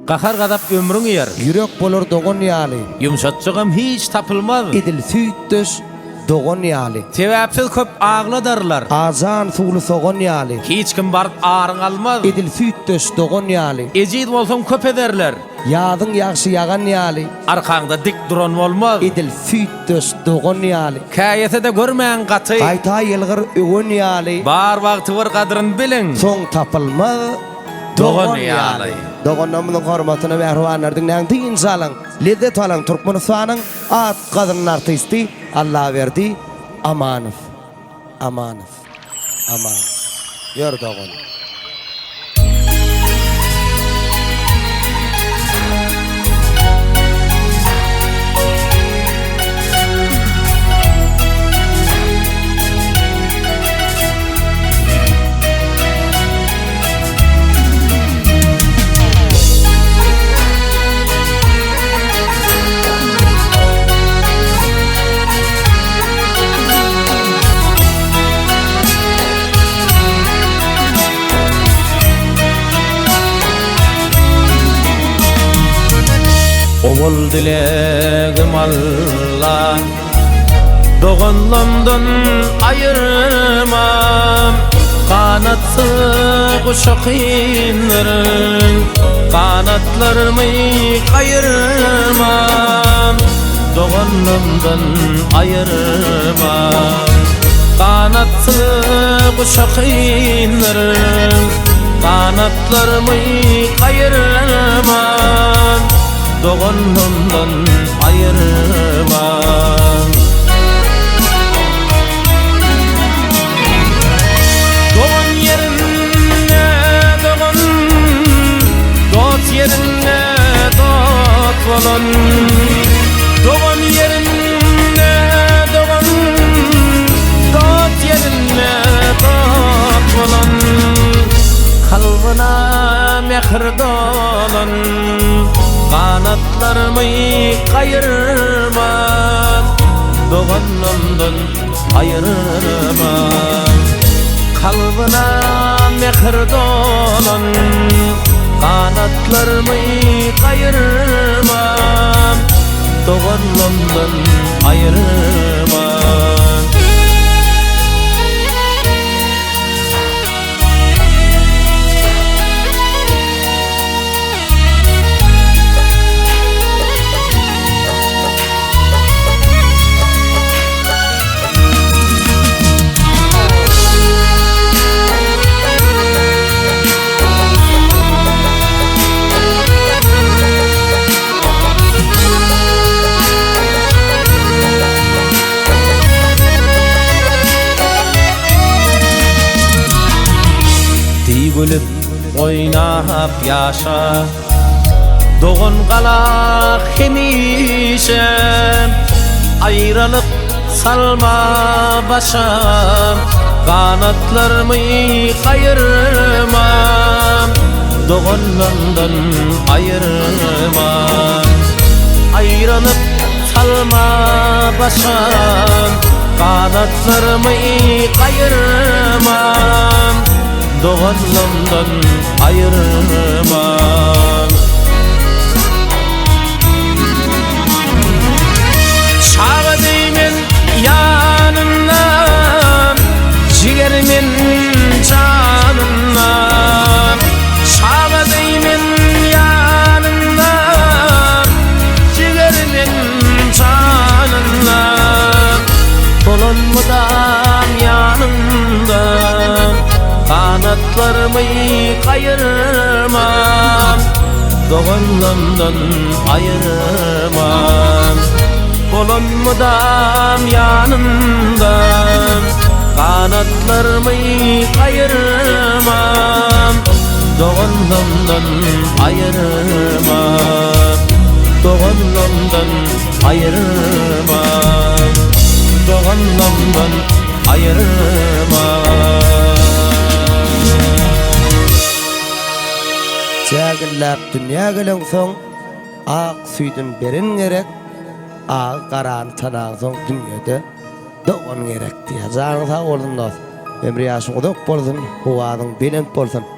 Gahar gadap ömrüň ýer. Yürek bolar dogan ýaly. Yumşatjygam hiç tapylmaz. Edil süýtdüş dogan ýaly. Sebäpsiz köp agladarlar. Azan suwly sogan ýaly. Hiç kim barıp ağrın almaz. Edil süýtdüş dogan ýaly. Ejid bolsam köp ederler. Ýadyň ýagşy ýagan ýaly. Arkaňda dik duran bolmaz. Edil süýtdüş dogan ýaly. Käýete de görmeýän gaty. Gaýta ýylgyr ögen ýaly. Bar wagty bir gadryny bilen. Soň tapylmaz Dogan ýaly. Dogan namynyň hormatyna bähriwanlardyň näňdi inşallah. Lezzet alan Türkmenistanyň at gadryn artisti Allah berdi. Amanow. Amanow. Aman. Ýör dogan. Ol dilegim Allah, doganlamdan ayırmam. Kanatsı kuşak inlerim, kanatlarımı kayırmam. Doganlamdan ayırmam. Kanatsı kuşak inlerim, kanatlarımı kayırmam. Doganlamdan ayırmam. Dogan yerine dogan, dot yerine dot bolan. Dogan yerine dogan, dot yerine dot bolan. Kalbına mehr dolan, kanatlarımı kayırma, doganlamdan ayırma. Kalbına mehr dolan, kanatlarımı kayırma, doganlamdan ayırma. Gülüp oynap yaşa, doğun kala hemişe. Ayrılık salma başa, kanatlarımı kayırma, doğunlardan ayırma. Ayrılık salma başa, kanatlarımı kayırma, doganlamdan ayırmam. Şağa deymen yanından, jigermin canından. Şağa deymen yanından, jigermin canından. Dolanmadan yanından, kanatlarımı kayırmam, doganlamdan ayırmam. Bulunmadan yanımdan, kanatlarımı kayırmam, doganlamdan ayırmam. Doganlamdan ayırmam, doganlamdan ayırmam. Çägillap dünýä gelen soň ak süýdün berin gerek, ak garan tanan soň dünýede dogan gerek diýär. Zaňy sag bolsun dost. Emri ýaşyň uzak bolsun, howadyň belent bolsun.